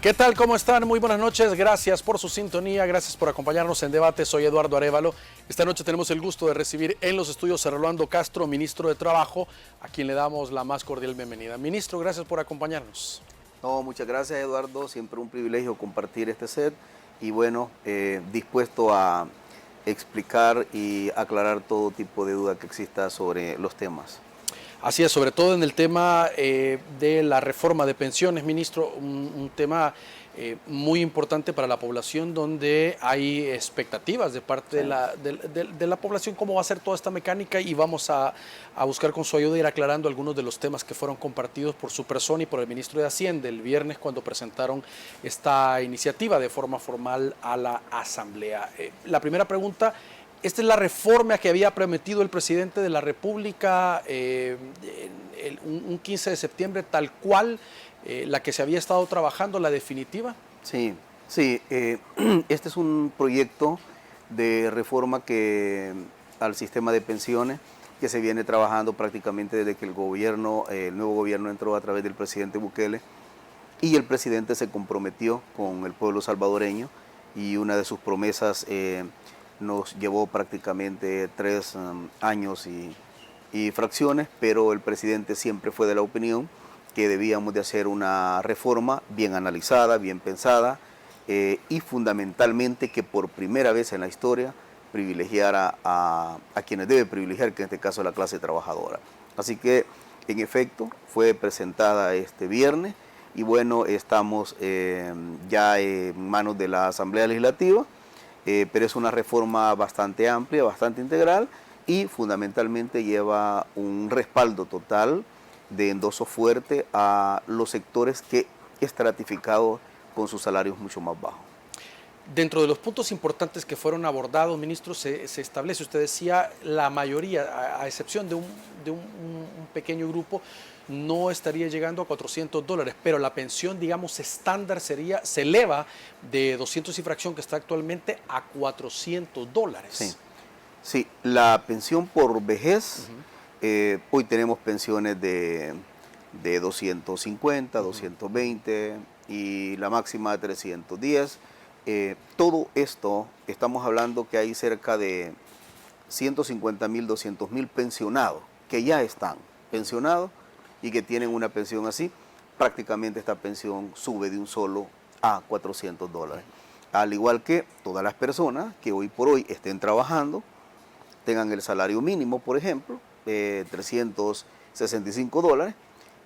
¿Qué tal? ¿Cómo están? Muy buenas noches. Gracias por su sintonía, gracias por acompañarnos en debate. Soy Eduardo Arévalo. Esta noche tenemos el gusto de recibir en los estudios a Rolando Castro, ministro de Trabajo, a quien le damos la más cordial bienvenida. Ministro, gracias por acompañarnos. No, muchas gracias, Eduardo. Siempre un privilegio compartir este set y bueno, dispuesto a explicar y aclarar todo tipo de duda que exista sobre los temas. Así es, sobre todo en el tema de la reforma de pensiones, ministro, un tema muy importante para la población, donde hay expectativas de parte de la población, cómo va a ser toda esta mecánica, y vamos a buscar con su ayuda ir aclarando algunos de los temas que fueron compartidos por su persona y por el ministro de Hacienda el viernes cuando presentaron esta iniciativa de forma formal a la Asamblea. La primera pregunta: esta es la reforma que había prometido el presidente de la República un 15 de septiembre, tal cual, la que se había estado trabajando, la definitiva. Sí, este es un proyecto de reforma al sistema de pensiones que se viene trabajando prácticamente desde que el nuevo gobierno entró a través del presidente Bukele, y el presidente se comprometió con el pueblo salvadoreño, y una de sus promesas nos llevó prácticamente 3 años y fracciones, pero el presidente siempre fue de la opinión que debíamos de hacer una reforma bien analizada, bien pensada, y fundamentalmente que por primera vez en la historia privilegiara a quienes debe privilegiar, que en este caso es la clase trabajadora. Así que, en efecto, fue presentada este viernes y bueno, estamos ya en manos de la Asamblea Legislativa. Pero es una reforma bastante amplia, bastante integral, y fundamentalmente lleva un respaldo total de endoso fuerte a los sectores que estratificados con sus salarios mucho más bajos. Dentro de los puntos importantes que fueron abordados, ministro, se establece, usted decía, la mayoría, a excepción de un pequeño grupo, no estaría llegando a $400, pero la pensión, digamos, estándar se eleva de 200 y fracción que está actualmente a $400. Sí, la pensión por vejez, hoy tenemos pensiones de 250, 220 y la máxima de 310. Todo esto, estamos hablando que hay cerca de 150.000, 200.000 pensionados que ya están pensionados y que tienen una pensión así. Prácticamente esta pensión sube de un solo a $400. Al igual que todas las personas que hoy por hoy estén trabajando, tengan el salario mínimo, por ejemplo, $365,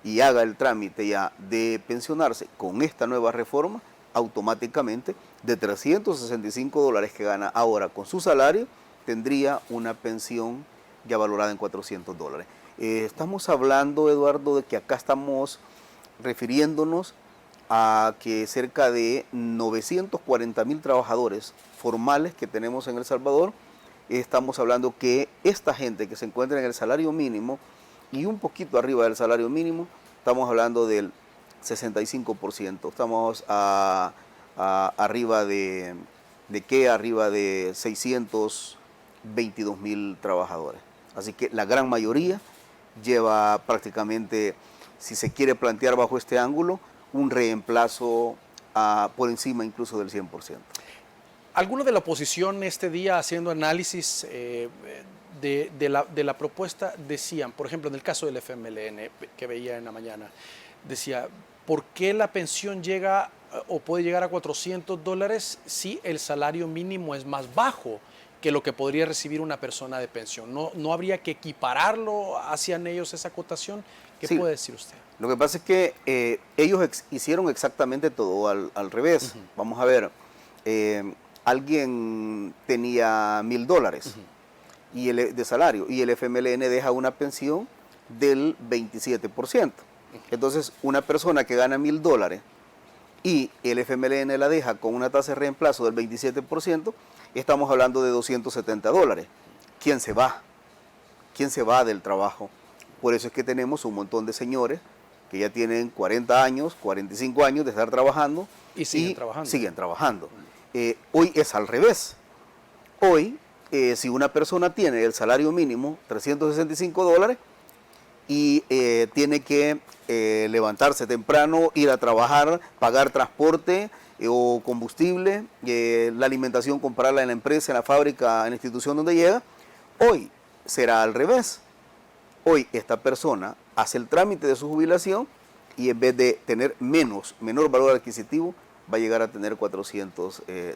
y haga el trámite ya de pensionarse con esta nueva reforma, automáticamente de $365 que gana ahora con su salario, tendría una pensión ya valorada en $400. Estamos hablando, Eduardo, de que acá estamos refiriéndonos a que cerca de 940.000 trabajadores formales que tenemos en El Salvador. Estamos hablando que esta gente que se encuentra en el salario mínimo y un poquito arriba del salario mínimo, estamos hablando del 65%. Estamos arriba de arriba de 622.000 trabajadores. Así que la gran mayoría lleva prácticamente, si se quiere plantear bajo este ángulo, un reemplazo por encima incluso del 100%. Algunos de la oposición este día, haciendo análisis de la propuesta, decían, por ejemplo, en el caso del FMLN que veía en la mañana, decía, ¿por qué la pensión llega o puede llegar a $400 si el salario mínimo es más bajo que lo que podría recibir una persona de pensión? ¿No habría que equipararlo? ¿Hacían ellos esa acotación? ¿Qué puede decir usted? Lo que pasa es que ellos hicieron exactamente todo al revés. Vamos a ver, alguien tenía $1,000 de salario y el FMLN deja una pensión del 27%. Entonces, una persona que gana $1,000 y el FMLN la deja con una tasa de reemplazo del 27%, estamos hablando de $270. ¿Quién se va? ¿Quién se va del trabajo? Por eso es que tenemos un montón de señores que ya tienen 40 años, 45 años de estar trabajando. Y siguen trabajando. Siguen trabajando. Hoy es al revés. Hoy, si una persona tiene el salario mínimo, $365, y tiene que levantarse temprano, ir a trabajar, pagar transporte o combustible, la alimentación comprarla en la empresa, en la fábrica, en la institución donde llega, hoy será al revés. Hoy esta persona hace el trámite de su jubilación y en vez de tener menor valor adquisitivo, va a llegar a tener $400. Es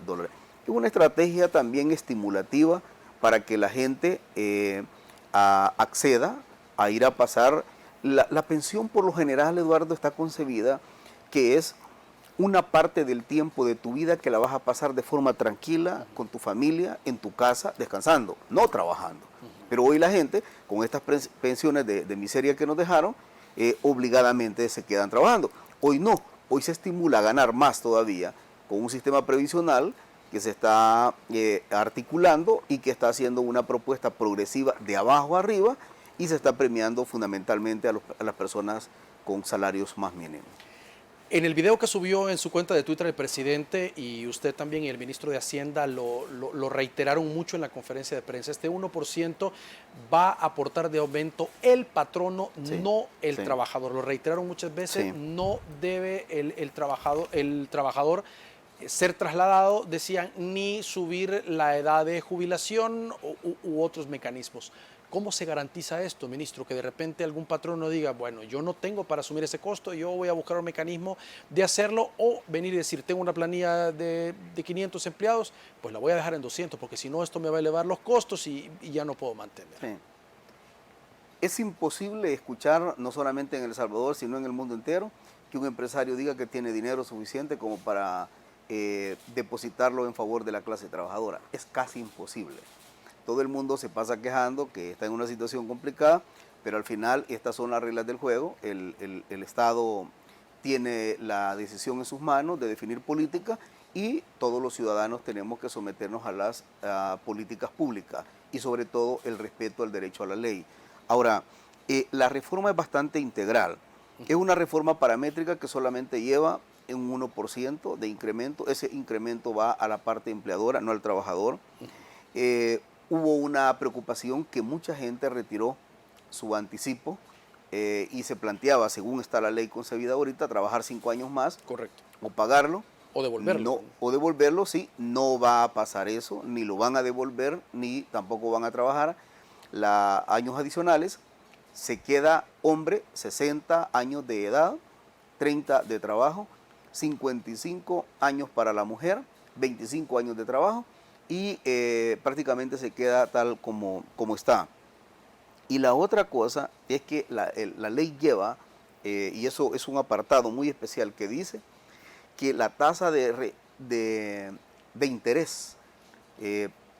una estrategia también estimulativa para que la gente acceda a ir a pasar. La pensión por lo general, Eduardo, está concebida que es una parte del tiempo de tu vida que la vas a pasar de forma tranquila, con tu familia, en tu casa, descansando, no trabajando. Pero hoy la gente, con estas pensiones de miseria que nos dejaron, obligadamente se quedan trabajando. Hoy no, hoy se estimula a ganar más todavía con un sistema previsional que se está articulando y que está haciendo una propuesta progresiva de abajo a arriba, y se está premiando fundamentalmente a las personas con salarios más mínimos. En el video que subió en su cuenta de Twitter el presidente, y usted también y el ministro de Hacienda lo reiteraron mucho en la conferencia de prensa, este 1% va a aportar de aumento el patrono, sí, no el trabajador. Lo reiteraron muchas veces, sí. No debe el trabajador ser trasladado, decían, ni subir la edad de jubilación u otros mecanismos. ¿Cómo se garantiza esto, ministro? Que de repente algún patrón no diga, bueno, yo no tengo para asumir ese costo, yo voy a buscar un mecanismo de hacerlo, o venir y decir, tengo una planilla de 500 empleados, pues la voy a dejar en 200, porque si no esto me va a elevar los costos y ya no puedo mantener. Sí. Es imposible escuchar, no solamente en El Salvador, sino en el mundo entero, que un empresario diga que tiene dinero suficiente como para depositarlo en favor de la clase trabajadora. Es casi imposible. Todo el mundo se pasa quejando que está en una situación complicada, pero al final estas son las reglas del juego. El Estado tiene la decisión en sus manos de definir política, y todos los ciudadanos tenemos que someternos a las políticas públicas, y sobre todo el respeto al derecho a la ley. Ahora, la reforma es bastante integral. Es una reforma paramétrica que solamente lleva un 1% de incremento. Ese incremento va a la parte empleadora, no al trabajador. Hubo una preocupación que mucha gente retiró su anticipo y se planteaba, según está la ley concebida ahorita, trabajar 5 años más. Correcto. O pagarlo. O devolverlo. No, o devolverlo, sí. No va a pasar eso, ni lo van a devolver, ni tampoco van a trabajar años adicionales. Se queda hombre, 60 años de edad, 30 de trabajo, 55 años para la mujer, 25 años de trabajo, y prácticamente se queda tal como está. Y la otra cosa es que la ley lleva, y eso es un apartado muy especial que dice, que la tasa de interés,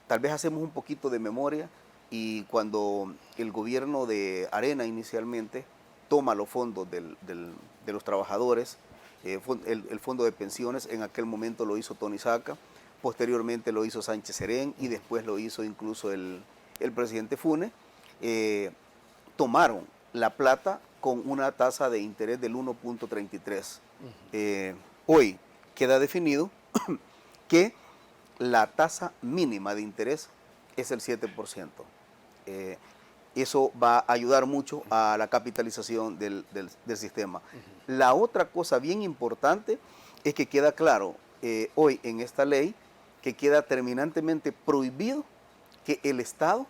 tal vez hacemos un poquito de memoria, y cuando el gobierno de Arena inicialmente toma los fondos de los trabajadores, el fondo de pensiones, en aquel momento lo hizo Tony Saca, posteriormente lo hizo Sánchez Serén, y después lo hizo incluso el presidente Funes. Tomaron la plata con una tasa de interés del 1.33. Hoy queda definido que la tasa mínima de interés es el 7%. Eso va a ayudar mucho a la capitalización del sistema. La otra cosa bien importante es que queda claro hoy en esta ley que queda terminantemente prohibido que el Estado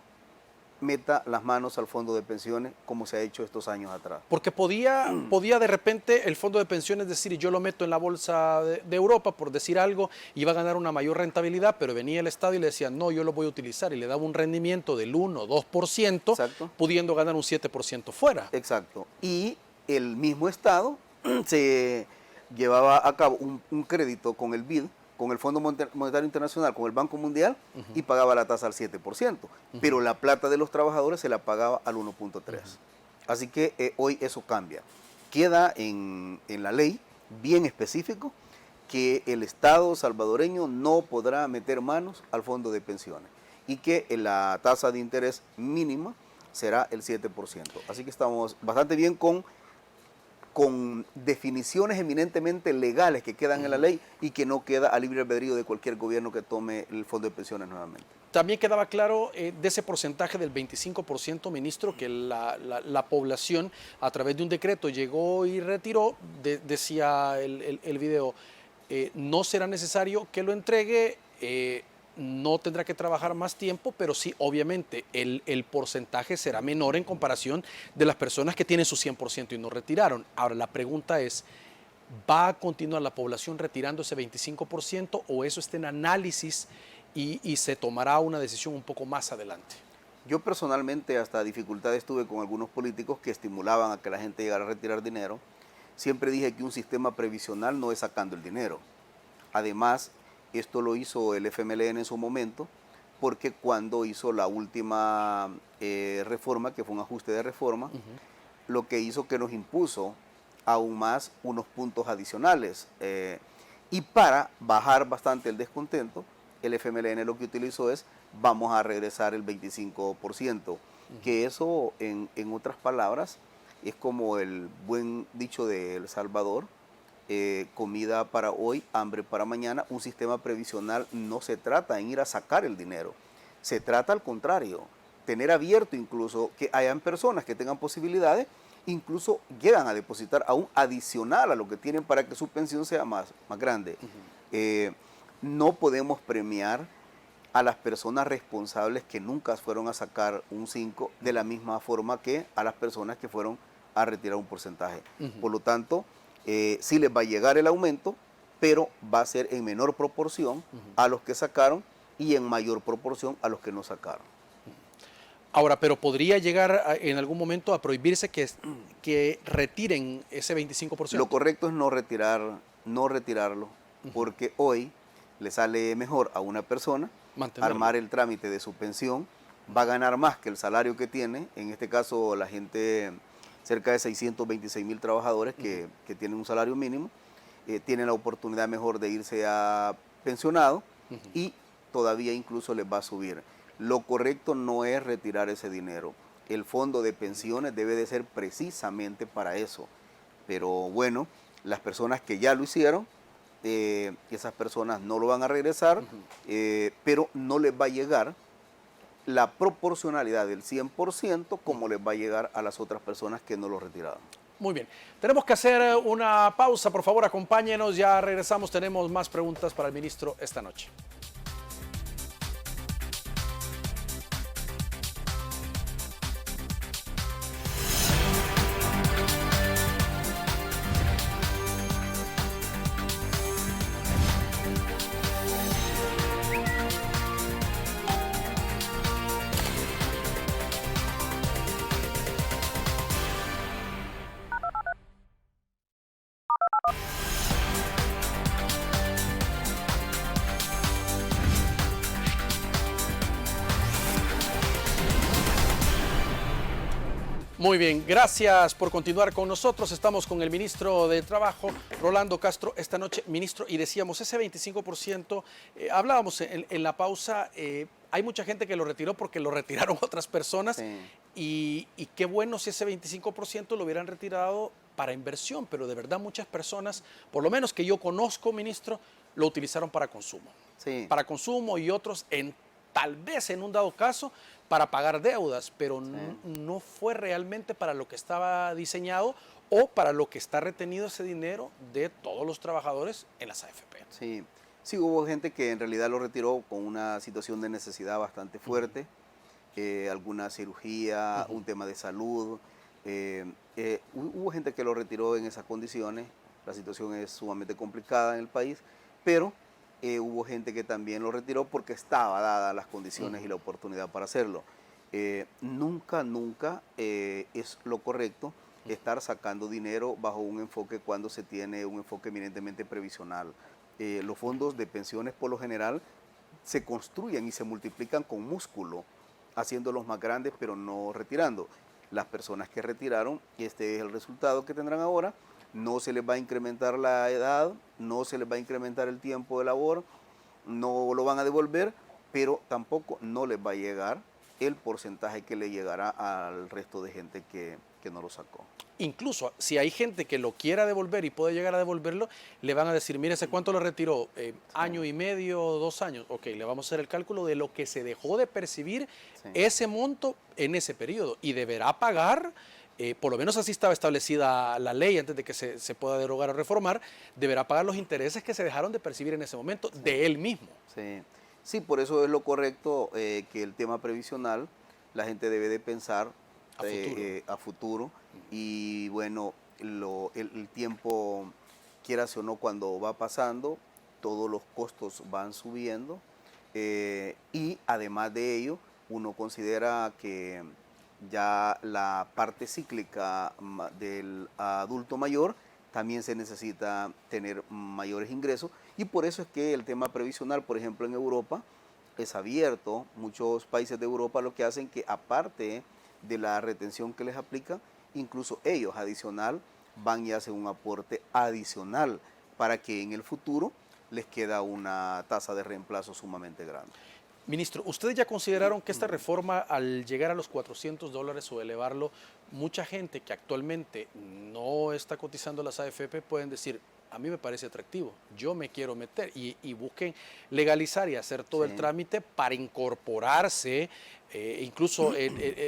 meta las manos al fondo de pensiones como se ha hecho estos años atrás. Porque podía de repente el fondo de pensiones decir, yo lo meto en la bolsa de Europa, por decir algo, y va a ganar una mayor rentabilidad, pero venía el Estado y le decía, no, yo lo voy a utilizar, y le daba un rendimiento del 1 o 2%, exacto, pudiendo ganar un 7% fuera. Exacto. Y el mismo Estado se llevaba a cabo un crédito con el BID, con el Fondo Monetario Internacional, con el Banco Mundial, y pagaba la tasa al 7%, pero la plata de los trabajadores se la pagaba al 1.3%. Así que hoy eso cambia. Queda en la ley bien específico que el Estado salvadoreño no podrá meter manos al fondo de pensiones, y que la tasa de interés mínima será el 7%. Así que estamos bastante bien con con definiciones eminentemente legales que quedan en la ley y que no queda a libre albedrío de cualquier gobierno que tome el fondo de pensiones nuevamente. También quedaba claro de ese porcentaje del 25%, ministro, que la población a través de un decreto llegó y retiró, decía el video, no será necesario que lo entregue, no tendrá que trabajar más tiempo, pero sí, obviamente, el porcentaje será menor en comparación de las personas que tienen su 100% y no retiraron. Ahora, la pregunta es, ¿va a continuar la población retirando ese 25% o eso está en análisis y se tomará una decisión un poco más adelante? Yo personalmente hasta dificultades tuve con algunos políticos que estimulaban a que la gente llegara a retirar dinero. Siempre dije que un sistema previsional no es sacando el dinero. Además, esto lo hizo el FMLN en su momento, porque cuando hizo la última reforma, que fue un ajuste de reforma, lo que hizo que nos impuso aún más unos puntos adicionales. Y para bajar bastante el descontento, el FMLN lo que utilizó es, vamos a regresar el 25%, que eso, en otras palabras, es como el buen dicho de El Salvador, comida para hoy, hambre para mañana. Un sistema previsional no se trata en ir a sacar el dinero, se trata al contrario, tener abierto incluso que hayan personas que tengan posibilidades, incluso llegan a depositar aún adicional a lo que tienen para que su pensión sea más grande. No podemos premiar a las personas responsables que nunca fueron a sacar un 5 de la misma forma que a las personas que fueron a retirar un porcentaje. Por lo tanto, sí les va a llegar el aumento, pero va a ser en menor proporción a los que sacaron y en mayor proporción a los que no sacaron. Ahora, pero podría llegar en algún momento a prohibirse que retiren ese 25%. Lo correcto es no retirarlo, porque hoy le sale mejor a una persona armar el trámite de su pensión, va a ganar más que el salario que tiene, en este caso la gente, cerca de 626,000 trabajadores que tienen un salario mínimo, tienen la oportunidad mejor de irse a pensionado y todavía incluso les va a subir. Lo correcto no es retirar ese dinero. El fondo de pensiones debe de ser precisamente para eso. Pero bueno, las personas que ya lo hicieron, esas personas no lo van a regresar, pero no les va a llegar la proporcionalidad del 100% como les va a llegar a las otras personas que no lo retiraron. Muy bien, tenemos que hacer una pausa, por favor acompáñenos, ya regresamos, tenemos más preguntas para el ministro esta noche. Muy bien, gracias por continuar con nosotros. Estamos con el ministro de Trabajo, Rolando Castro, esta noche. Ministro, y decíamos, ese 25%, hablábamos en la pausa, hay mucha gente que lo retiró porque lo retiraron otras personas. Sí. Y qué bueno si ese 25% lo hubieran retirado para inversión, pero de verdad muchas personas, por lo menos que yo conozco, ministro, lo utilizaron para consumo. Sí. Para consumo y otros tal vez en un dado caso para pagar deudas, pero no fue realmente para lo que estaba diseñado o para lo que está retenido ese dinero de todos los trabajadores en las AFP. Sí, sí hubo gente que en realidad lo retiró con una situación de necesidad bastante fuerte, alguna cirugía, un tema de salud. Hubo gente que lo retiró en esas condiciones, la situación es sumamente complicada en el país, pero hubo gente que también lo retiró porque estaba dadas las condiciones y la oportunidad para hacerlo. Nunca es lo correcto estar sacando dinero bajo un enfoque cuando se tiene un enfoque eminentemente previsional. Los fondos de pensiones por lo general se construyen y se multiplican con músculo, haciéndolos más grandes pero no retirando. Las personas que retiraron, este es el resultado que tendrán ahora. No se les va a incrementar la edad, no se les va a incrementar el tiempo de labor, no lo van a devolver, pero tampoco no les va a llegar el porcentaje que le llegará al resto de gente que que no lo sacó. Incluso si hay gente que lo quiera devolver y puede llegar a devolverlo, le van a decir, mire, ¿hace cuánto lo retiró? ¿Año y medio, 2 años? Ok, le vamos a hacer el cálculo de lo que se dejó de percibir Sí. ese monto en ese periodo y deberá pagar, por lo menos así estaba establecida la ley antes de que se pueda derogar o reformar, deberá pagar los intereses que se dejaron de percibir en ese momento de él mismo. Sí, sí, por eso es lo correcto que el tema previsional la gente debe de pensar A futuro. a futuro y bueno, el tiempo, quieras o no, cuando va pasando, todos los costos van subiendo y además de ello, uno considera que ya la parte cíclica del adulto mayor también se necesita tener mayores ingresos y por eso es que el tema previsional, por ejemplo, en Europa es abierto. Muchos países de Europa lo que hacen que aparte de la retención que les aplica, incluso ellos adicional van y hacen un aporte adicional para que en el futuro les queda una tasa de reemplazo sumamente grande. Ministro, ¿ustedes ya consideraron que esta reforma, al llegar a los $400 o elevarlo, mucha gente que actualmente no está cotizando las AFP pueden decir, a mí me parece atractivo, yo me quiero meter y busquen legalizar y hacer todo el trámite para incorporarse? Incluso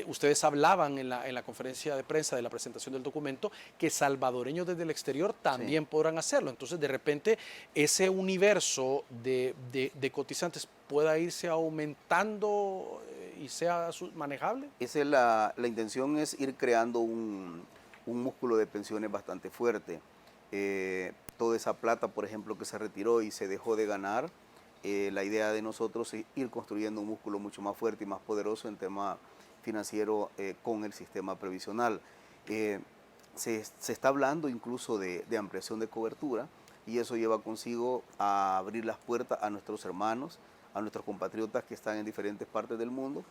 ustedes hablaban en la conferencia de prensa de la presentación del documento que salvadoreños desde el exterior también podrán hacerlo. Entonces, de repente, ese universo de cotizantes pueda irse aumentando y sea manejable. Esa es la intención, es ir creando un músculo de pensiones bastante fuerte. Toda esa plata, por ejemplo, que se retiró y se dejó de ganar, la idea de nosotros es ir construyendo un músculo mucho más fuerte y más poderoso en tema financiero con el sistema previsional. Se está hablando incluso de ampliación de cobertura y eso lleva consigo a abrir las puertas a nuestros hermanos, a nuestros compatriotas que están en diferentes partes del mundo,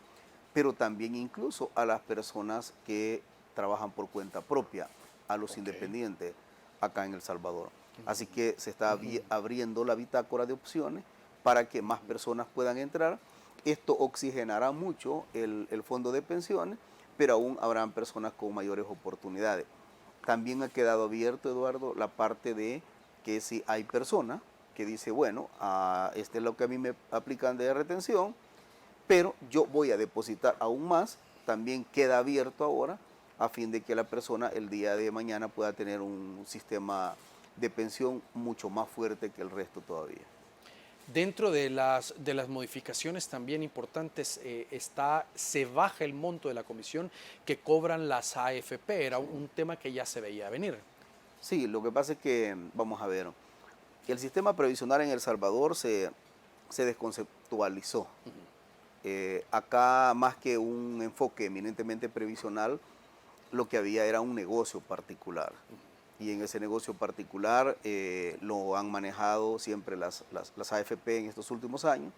pero también incluso a las personas que trabajan por cuenta propia, a los independientes acá en El Salvador. Así que se está abriendo la bitácora de opciones para que más personas puedan entrar. Esto oxigenará mucho el fondo de pensiones, pero aún habrán personas con mayores oportunidades. También ha quedado abierto, Eduardo, la parte de que si hay personas que dice, bueno, este es lo que a mí me aplican de retención, pero yo voy a depositar aún más, también queda abierto ahora a fin de que la persona el día de mañana pueda tener un sistema de pensión mucho más fuerte que el resto todavía. Dentro de las modificaciones también importantes se baja el monto de la comisión que cobran las AFP. Era un tema que ya se veía venir. Sí, lo que pasa es que, vamos a ver, el sistema previsional en El Salvador se desconceptualizó. Acá, más que un enfoque eminentemente previsional, lo que había era un negocio particular. Y en ese negocio particular lo han manejado siempre las AFP en estos últimos años.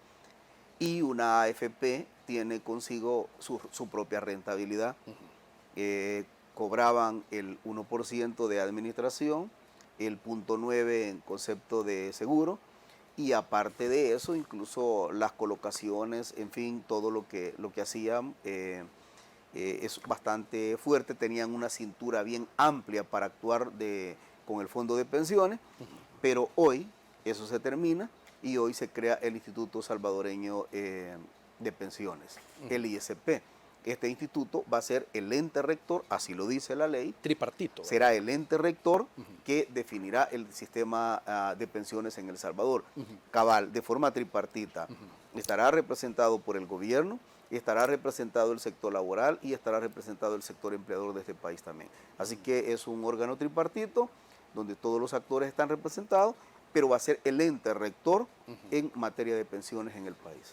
Y una AFP tiene consigo su propia rentabilidad. Cobraban el 1% de administración, el 0.9% en concepto de seguro, y aparte de eso, incluso las colocaciones, en fin, todo lo que hacían es bastante fuerte, tenían una cintura bien amplia para actuar con el fondo de pensiones, pero hoy eso se termina y hoy se crea el Instituto Salvadoreño de Pensiones, el ISP. Este instituto va a ser el ente rector, así lo dice la ley. Tripartito. Será el ente rector que definirá el sistema de pensiones en El Salvador. Cabal, de forma tripartita. Estará representado por el gobierno, estará representado el sector laboral y estará representado el sector empleador de este país también. Así que es un órgano tripartito donde todos los actores están representados, pero va a ser el ente rector en materia de pensiones en el país.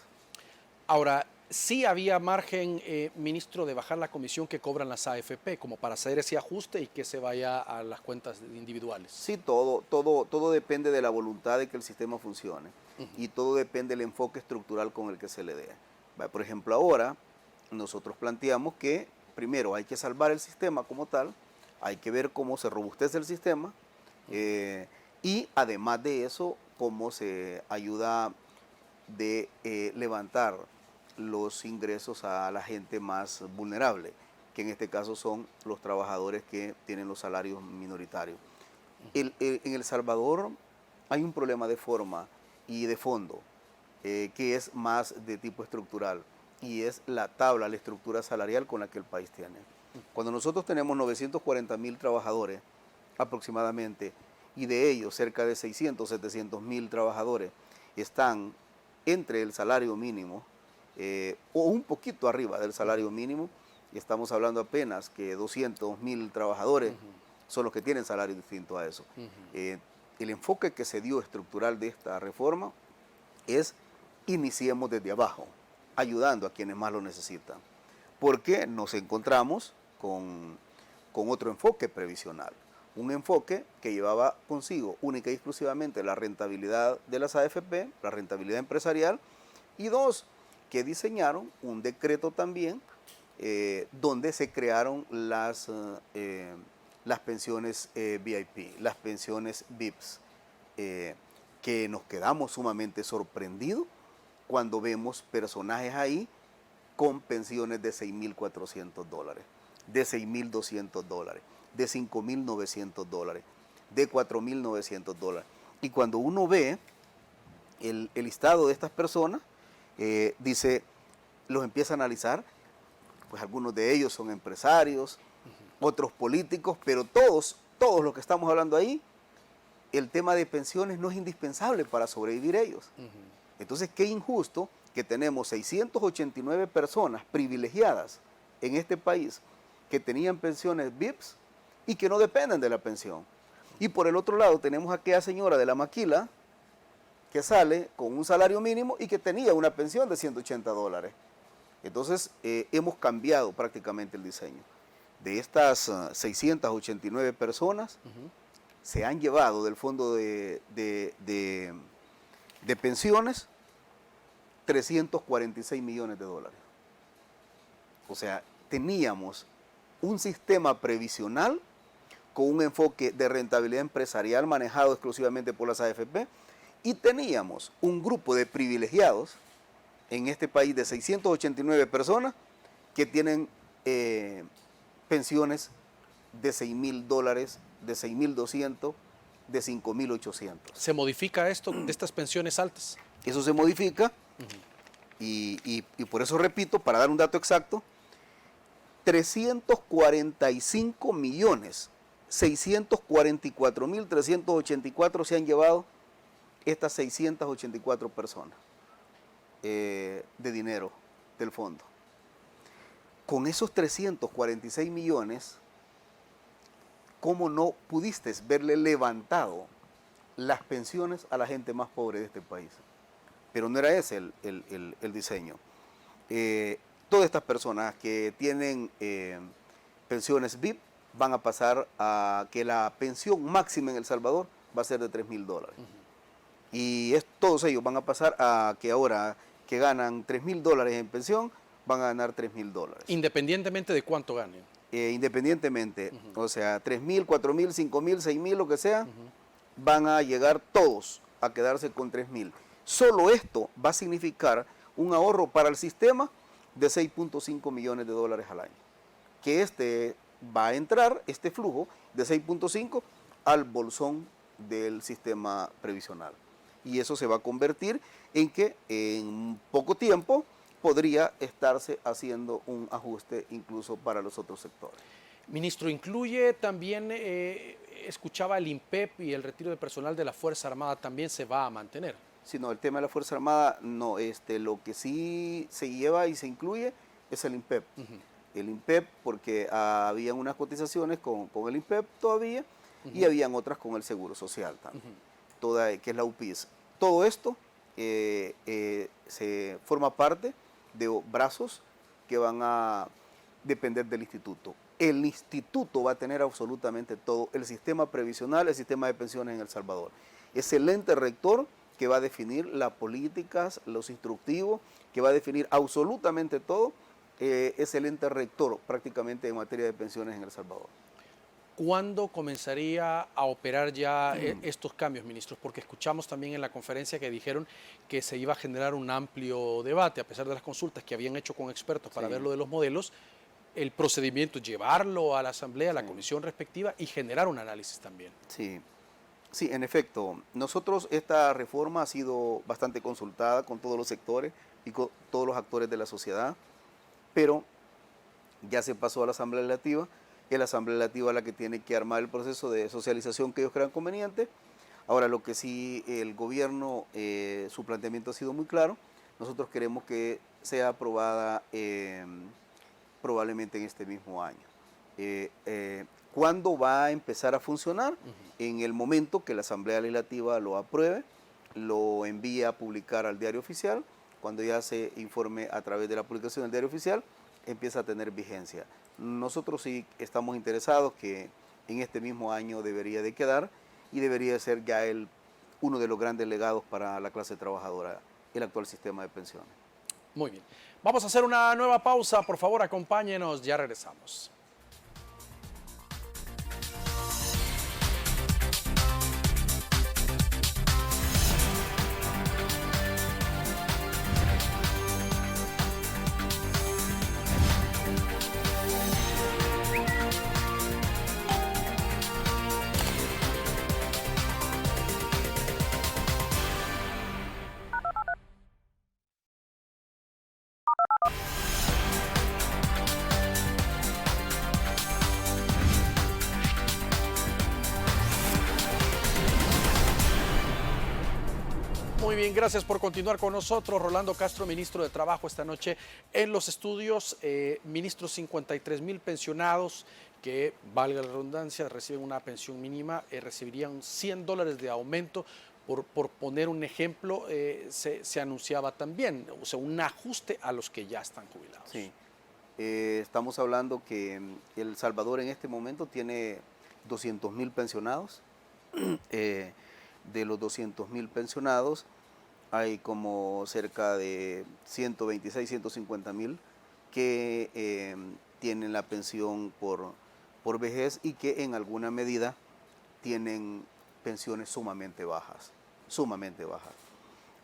Ahora, sí había margen, ministro, de bajar la comisión que cobran las AFP, como para hacer ese ajuste y que se vaya a las cuentas individuales. Sí, todo depende de la voluntad de que el sistema funcione y todo depende del enfoque estructural con el que se le dé. Por ejemplo, ahora nosotros planteamos que primero hay que salvar el sistema como tal, hay que ver cómo se robustece el sistema y además de eso, cómo se ayuda de levantar los ingresos a la gente más vulnerable, que en este caso son los trabajadores que tienen los salarios minoritarios. En El Salvador hay un problema de forma y de fondo, que es más de tipo estructural, y es la tabla, la estructura salarial con la que el país tiene. Cuando nosotros tenemos 940.000 trabajadores aproximadamente, y de ellos cerca de 600, 700.000 trabajadores están entre el salario mínimo, o un poquito arriba del salario mínimo, estamos hablando apenas que 200.000 trabajadores son los que tienen salario distinto a eso. El enfoque que se dio estructural de esta reforma es iniciemos desde abajo, ayudando a quienes más lo necesitan, porque nos encontramos con otro enfoque previsional, un enfoque que llevaba consigo única y exclusivamente la rentabilidad de las AFP, la rentabilidad empresarial, y dos, que diseñaron un decreto también donde se crearon las pensiones VIP, las pensiones VIPs, que nos quedamos sumamente sorprendidos cuando vemos personajes ahí con pensiones de $6.400, de $6.200, de $5.900, de $4.900. Y cuando uno ve el listado de estas personas, dice, los empieza a analizar, pues algunos de ellos son empresarios, otros políticos, pero todos los que estamos hablando ahí, el tema de pensiones no es indispensable para sobrevivir ellos. Entonces, qué injusto que tenemos 689 personas privilegiadas en este país que tenían pensiones VIPs y que no dependen de la pensión. Y por el otro lado tenemos a aquella señora de la maquila que sale con un salario mínimo y que tenía una pensión de $180. Entonces, hemos cambiado prácticamente el diseño. De estas 689 personas, se han llevado del fondo de pensiones $346 millones. O sea, teníamos un sistema previsional con un enfoque de rentabilidad empresarial manejado exclusivamente por las AFP, y teníamos un grupo de privilegiados en este país de 689 personas que tienen pensiones de $6.000, de $6.200, de $5.800. ¿Se modifica esto de estas pensiones altas? Eso se modifica y por eso repito, para dar un dato exacto, 345.644.384 se han llevado estas 684 personas de dinero del fondo. Con esos 346 millones, ¿cómo no pudiste verle levantado las pensiones a la gente más pobre de este país? Pero no era ese el diseño. Todas estas personas que tienen pensiones VIP van a pasar a que la pensión máxima en El Salvador va a ser de $3.000. Y todos ellos van a pasar a que ahora que ganan $3.000 en pensión, van a ganar $3.000. Independientemente de cuánto ganen. Independientemente, o sea, 3.000, 4.000, 5.000, 6.000, lo que sea, van a llegar todos a quedarse con 3.000. Solo esto va a significar un ahorro para el sistema de $6.5 millones al año. Que va a entrar, este flujo de 6.5 al bolsón del sistema previsional. Y eso se va a convertir en que en poco tiempo podría estarse haciendo un ajuste incluso para los otros sectores. Ministro, incluye también, escuchaba el INPEP y el retiro de personal de la Fuerza Armada también se va a mantener. Sí, no, el tema de la Fuerza Armada, no, lo que sí se lleva y se incluye es el INPEP. El INPEP, porque habían unas cotizaciones con el INPEP todavía, y habían otras con el Seguro Social también, que es la UPIS. Todo esto se forma parte de brazos que van a depender del instituto. El instituto va a tener absolutamente todo, el sistema previsional, el sistema de pensiones en El Salvador. Es el ente rector que va a definir las políticas, los instructivos, que va a definir absolutamente todo, es el ente rector prácticamente en materia de pensiones en El Salvador. ¿Cuándo comenzaría a operar ya estos cambios, ministros? Porque escuchamos también en la conferencia que dijeron que se iba a generar un amplio debate, a pesar de las consultas que habían hecho con expertos para ver lo de los modelos. el procedimiento, llevarlo a la asamblea, a la comisión respectiva y generar un análisis también. Sí, sí, en efecto. Nosotros, esta reforma ha sido bastante consultada con todos los sectores y con todos los actores de la sociedad, pero ya se pasó a la Asamblea Legislativa, y es la Asamblea Legislativa la que tiene que armar el proceso de socialización que ellos crean conveniente. Ahora, lo que sí el gobierno, su planteamiento ha sido muy claro. Nosotros queremos que sea aprobada probablemente en este mismo año. ¿Cuándo va a empezar a funcionar? En el momento que la Asamblea Legislativa lo apruebe, lo envíe a publicar al diario oficial. Cuando ya se informe a través de la publicación del diario oficial, empieza a tener vigencia. Nosotros sí estamos interesados que en este mismo año debería de quedar y debería ser ya uno de los grandes legados para la clase trabajadora, el actual sistema de pensiones. Muy bien. Vamos a hacer una nueva pausa. Por favor, acompáñenos. Ya regresamos. Muy bien, gracias por continuar con nosotros. Rolando Castro, ministro de Trabajo, esta noche en los estudios. Ministros, 53,000 pensionados que, valga la redundancia, reciben una pensión mínima, recibirían $100 de aumento. Por poner un ejemplo, se anunciaba también, o sea, un ajuste a los que ya están jubilados. Sí, estamos hablando que El Salvador en este momento tiene 200,000 pensionados. De los 200,000 pensionados, hay como cerca de 126, 150,000 que tienen la pensión por vejez y que en alguna medida tienen pensiones sumamente bajas, sumamente bajas.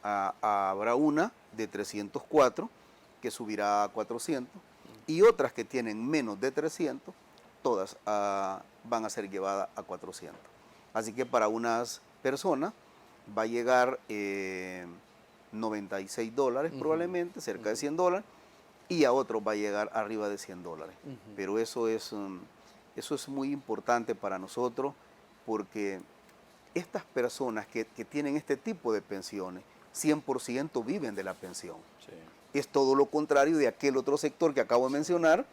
Habrá una de 304 que subirá a 400 y otras que tienen menos de 300, todas van a ser llevadas a 400. Así que para unas personas va a llegar $96 probablemente, cerca de $100, y a otros va a llegar arriba de $100. Pero eso es muy importante para nosotros, porque estas personas que tienen este tipo de pensiones, 100% viven de la pensión. Sí. Es todo lo contrario de aquel otro sector que acabo de mencionar,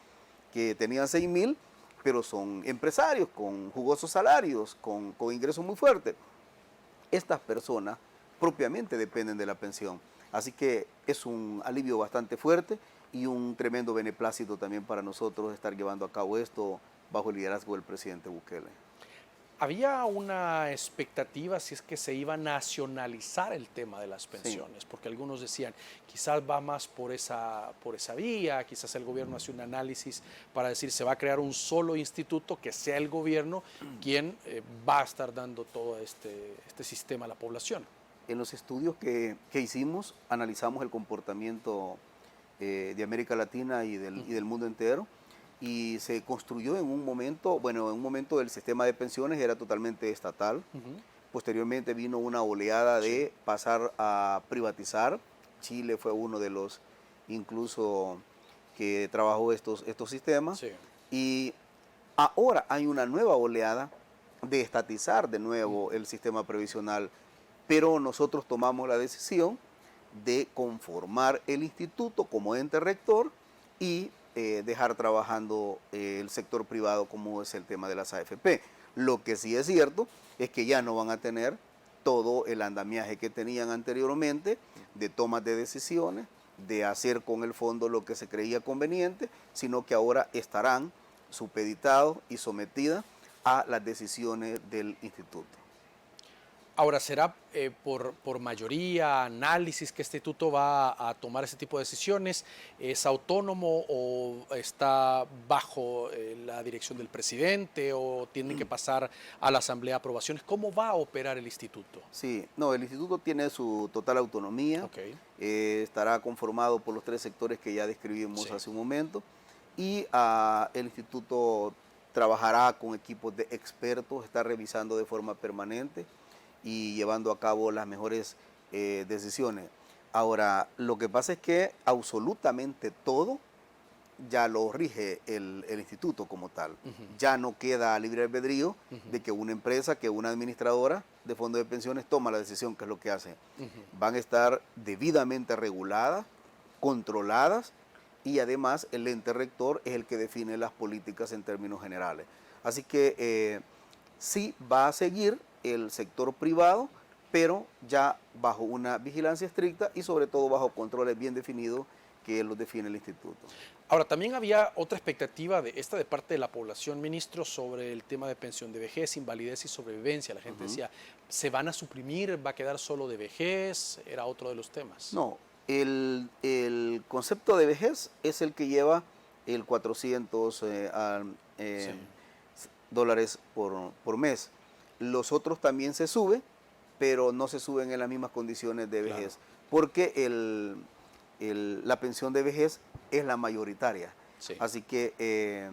que tenían 6,000, pero son empresarios con jugosos salarios, con ingresos muy fuertes. Estas personas propiamente dependen de la pensión. Así que es un alivio bastante fuerte y un tremendo beneplácito también para nosotros estar llevando a cabo esto bajo el liderazgo del presidente Bukele. Había una expectativa si es que se iba a nacionalizar el tema de las pensiones, porque algunos decían, quizás va más por esa vía, quizás el gobierno hace un análisis para decir, se va a crear un solo instituto que sea el gobierno quien va a estar dando todo este sistema a la población. En los estudios que hicimos, analizamos el comportamiento de América Latina y del mundo entero, y se construyó en un momento el sistema de pensiones era totalmente estatal. Posteriormente vino una oleada de pasar a privatizar. Chile fue uno de los incluso que trabajó estos sistemas. Sí. Y ahora hay una nueva oleada de estatizar de nuevo el sistema previsional, pero nosotros tomamos la decisión de conformar el instituto como ente rector y dejar trabajando el sector privado, como es el tema de las AFP. Lo que sí es cierto es que ya no van a tener todo el andamiaje que tenían anteriormente de tomas de decisiones, de hacer con el fondo lo que se creía conveniente, sino que ahora estarán supeditados y sometidas a las decisiones del instituto. Ahora, ¿será por mayoría, análisis que este instituto va a tomar ese tipo de decisiones? ¿Es autónomo o está bajo la dirección del presidente o tiene que pasar a la asamblea de aprobaciones? ¿Cómo va a operar el instituto? Sí, no, el instituto tiene su total autonomía. Okay. Estará conformado por los 3 sectores que ya describimos hace un momento y el instituto trabajará con equipos de expertos, está revisando de forma permanente y llevando a cabo las mejores decisiones. Ahora, lo que pasa es que absolutamente todo ya lo rige el instituto como tal. Ya no queda libre albedrío de que una empresa, que una administradora de fondos de pensiones toma la decisión, que es lo que hace. Van a estar debidamente reguladas, controladas, y además el ente rector es el que define las políticas en términos generales. Así que sí va a seguir el sector privado, pero ya bajo una vigilancia estricta y sobre todo bajo controles bien definidos que los define el instituto. Ahora, también había otra expectativa de parte de la población, ministro, sobre el tema de pensión de vejez, invalidez y sobrevivencia. La gente decía, ¿se van a suprimir? ¿Va a quedar solo de vejez? Era otro de los temas. No, el concepto de vejez es el que lleva el 400 dólares por mes. Los otros también se suben, pero no se suben en las mismas condiciones de vejez, porque la pensión de vejez es la mayoritaria. Sí. Así que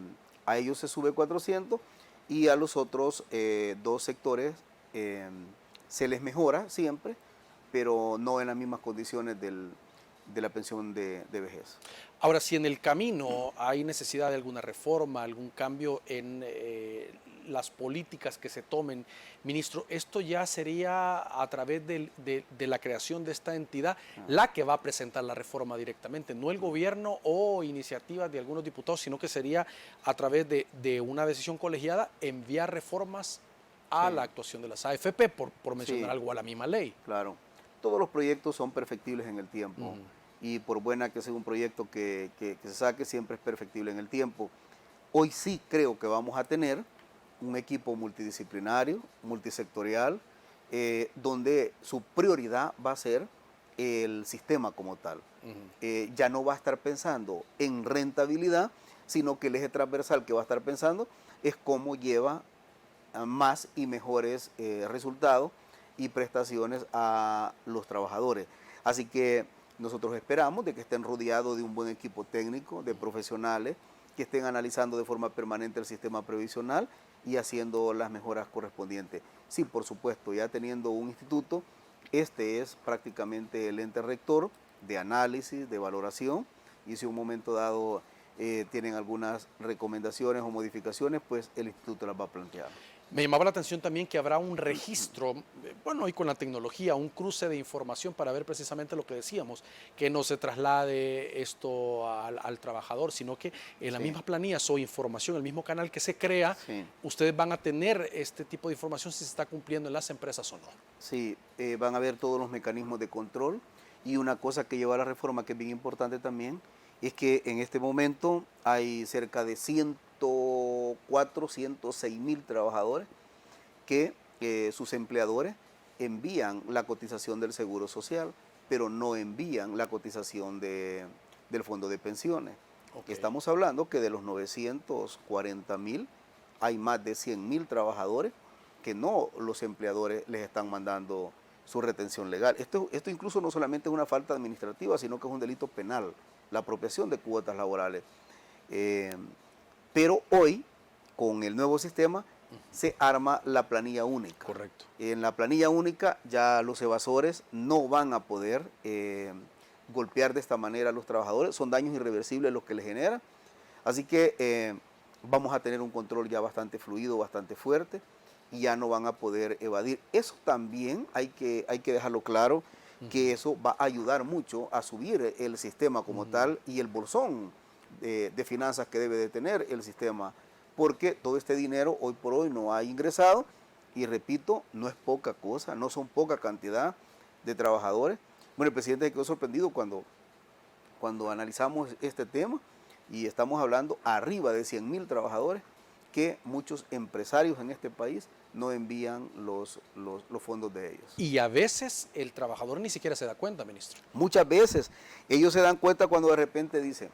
a ellos se sube 400 y a los otros dos sectores se les mejora siempre, pero no en las mismas condiciones de la pensión de vejez. Ahora, si en el camino hay necesidad de alguna reforma, algún cambio en las políticas que se tomen, ministro, esto ya sería a través de la creación de esta entidad la que va a presentar la reforma directamente, no el gobierno o iniciativas de algunos diputados, sino que sería a través de una decisión colegiada enviar reformas a la actuación de las AFP, por mencionar algo, a la misma ley. Claro, todos los proyectos son perfectibles en el tiempo. Y por buena que sea un proyecto que se saque, siempre es perfectible en el tiempo. Hoy sí creo que vamos a tener un equipo multidisciplinario, multisectorial, donde su prioridad va a ser el sistema como tal. Ya no va a estar pensando en rentabilidad, sino que el eje transversal que va a estar pensando es cómo lleva más y mejores resultados y prestaciones a los trabajadores. Así que nosotros esperamos de que estén rodeados de un buen equipo técnico, de profesionales, que estén analizando de forma permanente el sistema previsional y haciendo las mejoras correspondientes. Sí, por supuesto, ya teniendo un instituto, este es prácticamente el ente rector de análisis, de valoración, y si en un momento dado tienen algunas recomendaciones o modificaciones, pues el instituto las va a plantear. Me llamaba la atención también que habrá un registro, bueno, y con la tecnología, un cruce de información para ver precisamente lo que decíamos, que no se traslade esto al trabajador, sino que en las mismas planillas o información, el mismo canal que se crea, ustedes van a tener este tipo de información si se está cumpliendo en las empresas o no. Sí, van a ver todos los mecanismos de control, y una cosa que lleva a la reforma que es bien importante también, es que en este momento hay cerca de 106.000 trabajadores que sus empleadores envían la cotización del Seguro Social, pero no envían la cotización del Fondo de Pensiones. Estamos hablando que de los 940.000 hay más de 100.000 trabajadores que no los empleadores les están mandando su retención legal. Esto incluso no solamente es una falta administrativa, sino que es un delito penal, la apropiación de cuotas laborales. Pero hoy, con el nuevo sistema, se arma la planilla única. Correcto. En la planilla única ya los evasores no van a poder golpear de esta manera a los trabajadores, son daños irreversibles los que les generan. Así que vamos a tener un control ya bastante fluido, bastante fuerte, y ya no van a poder evadir. Eso también hay que dejarlo claro, que eso va a ayudar mucho a subir el sistema como tal y el bolsón de finanzas que debe de tener el sistema, porque todo este dinero hoy por hoy no ha ingresado, y repito, no es poca cosa, no son poca cantidad de trabajadores. Bueno, el presidente quedó sorprendido cuando analizamos este tema, y estamos hablando arriba de 100.000 trabajadores que muchos empresarios en este país no envían los fondos de ellos. Y a veces el trabajador ni siquiera se da cuenta, ministro. Muchas veces ellos se dan cuenta cuando de repente dicen,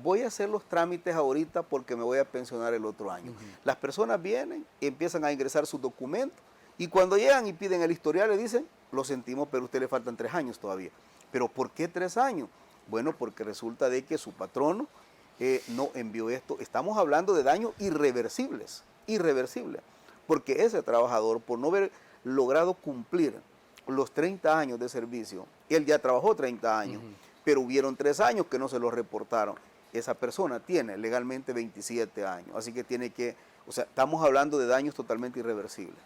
voy a hacer los trámites ahorita porque me voy a pensionar el otro año. Las personas vienen, empiezan a ingresar sus documentos, y cuando llegan y piden el historial le dicen, lo sentimos, pero a usted le faltan 3 años todavía. ¿Pero por qué 3 años? Bueno, porque resulta de que su patrono no envió esto. Estamos hablando de daños irreversibles, porque ese trabajador, por no haber logrado cumplir los 30 años de servicio, él ya trabajó 30 años, pero hubieron 3 años que no se los reportaron. Esa persona tiene legalmente 27 años, así que tiene que, o sea, estamos hablando de daños totalmente irreversibles.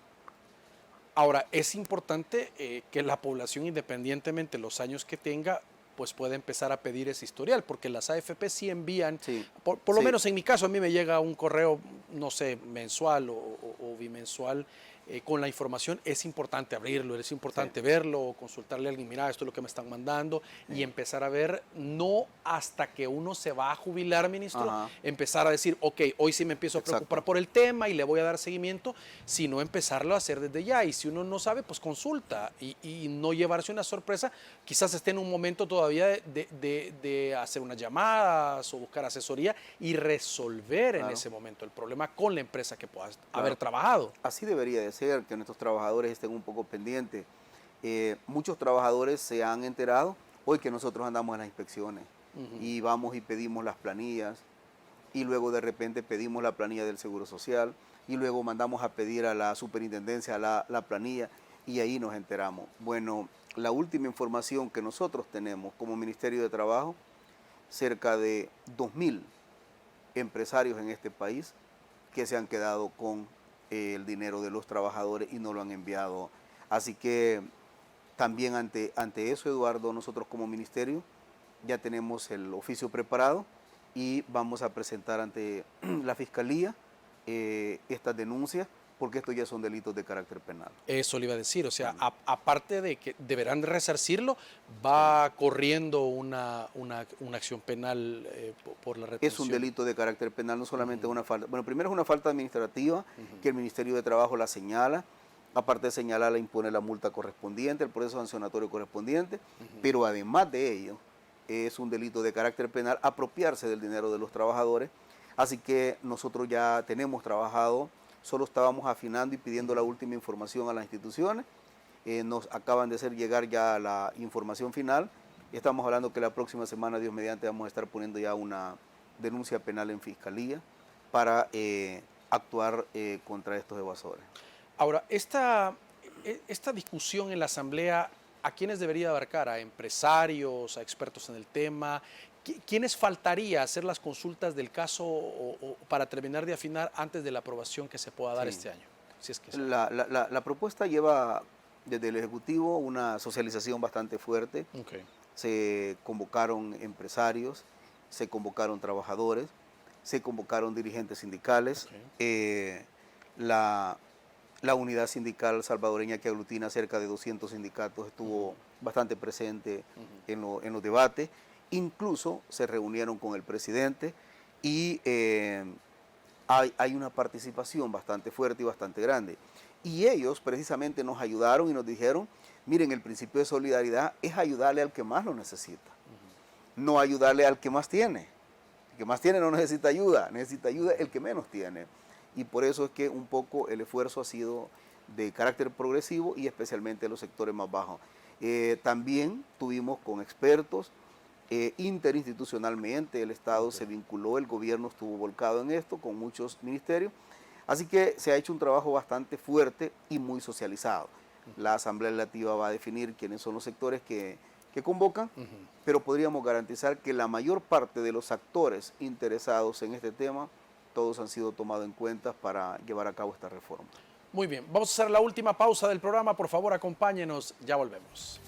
Ahora, es importante que la población, independientemente de los años que tenga, pues puede empezar a pedir ese historial, porque las AFP sí envían, Sí, por lo menos en mi caso, a mí me llega un correo, no sé, mensual o bimensual, con la información. Es importante abrirlo, es importante verlo, consultarle a alguien, mira, esto es lo que me están mandando, y empezar a ver, no hasta que uno se va a jubilar, ministro, empezar a decir, ok, hoy sí me empiezo a preocupar por el tema y le voy a dar seguimiento, sino empezarlo a hacer desde ya. Y si uno no sabe, pues consulta y no llevarse una sorpresa. Quizás esté en un momento todavía de hacer unas llamadas o buscar asesoría y resolver en ese momento el problema con la empresa que pueda haber trabajado. Así debería de ser, que nuestros trabajadores estén un poco pendientes. Muchos trabajadores se han enterado hoy que nosotros andamos en las inspecciones y vamos y pedimos las planillas, y luego de repente pedimos la planilla del Seguro Social, y luego mandamos a pedir a la superintendencia la planilla, y ahí nos enteramos. Bueno, la última información que nosotros tenemos como Ministerio de Trabajo, cerca de 2.000 empresarios en este país que se han quedado con el dinero de los trabajadores y no lo han enviado. Así que también ante eso, Eduardo, nosotros como ministerio ya tenemos el oficio preparado y vamos a presentar ante la Fiscalía estas denuncias, porque estos ya son delitos de carácter penal. Eso le iba a decir, o sea, aparte de que deberán resarcirlo, va corriendo una acción penal por la retención. Es un delito de carácter penal, no solamente una falta. Bueno, primero es una falta administrativa que el Ministerio de Trabajo la señala, aparte de señalarla impone la multa correspondiente, el proceso sancionatorio correspondiente, pero además de ello es un delito de carácter penal apropiarse del dinero de los trabajadores, así que nosotros ya tenemos trabajado. Solo estábamos afinando y pidiendo la última información a las instituciones. Nos acaban de hacer llegar ya la información final. Estamos hablando que la próxima semana, Dios mediante, vamos a estar poniendo ya una denuncia penal en Fiscalía para actuar contra estos evasores. Ahora, esta discusión en la Asamblea, ¿a quiénes debería abarcar? ¿A empresarios, a expertos en el tema? ¿Quiénes faltaría hacer las consultas del caso o para terminar de afinar antes de la aprobación que se pueda dar este año? Si es que la propuesta lleva desde el Ejecutivo una socialización bastante fuerte. Se convocaron empresarios, se convocaron trabajadores, se convocaron dirigentes sindicales. La unidad sindical salvadoreña, que aglutina cerca de 200 sindicatos, estuvo bastante presente en los debates. Incluso se reunieron con el presidente y hay una participación bastante fuerte y bastante grande. Y ellos precisamente nos ayudaron y nos dijeron, miren, el principio de solidaridad es ayudarle al que más lo necesita, no ayudarle al que más tiene. El que más tiene no necesita ayuda el que menos tiene. Y por eso es que un poco el esfuerzo ha sido de carácter progresivo y especialmente en los sectores más bajos. También tuvimos con expertos. Interinstitucionalmente el Estado se vinculó, el gobierno estuvo volcado en esto con muchos ministerios, así que se ha hecho un trabajo bastante fuerte y muy socializado. La Asamblea Legislativa va a definir quiénes son los sectores que convocan, pero podríamos garantizar que la mayor parte de los actores interesados en este tema, todos han sido tomados en cuenta para llevar a cabo esta reforma. Muy bien, vamos a hacer la última pausa del programa, por favor acompáñenos, ya volvemos.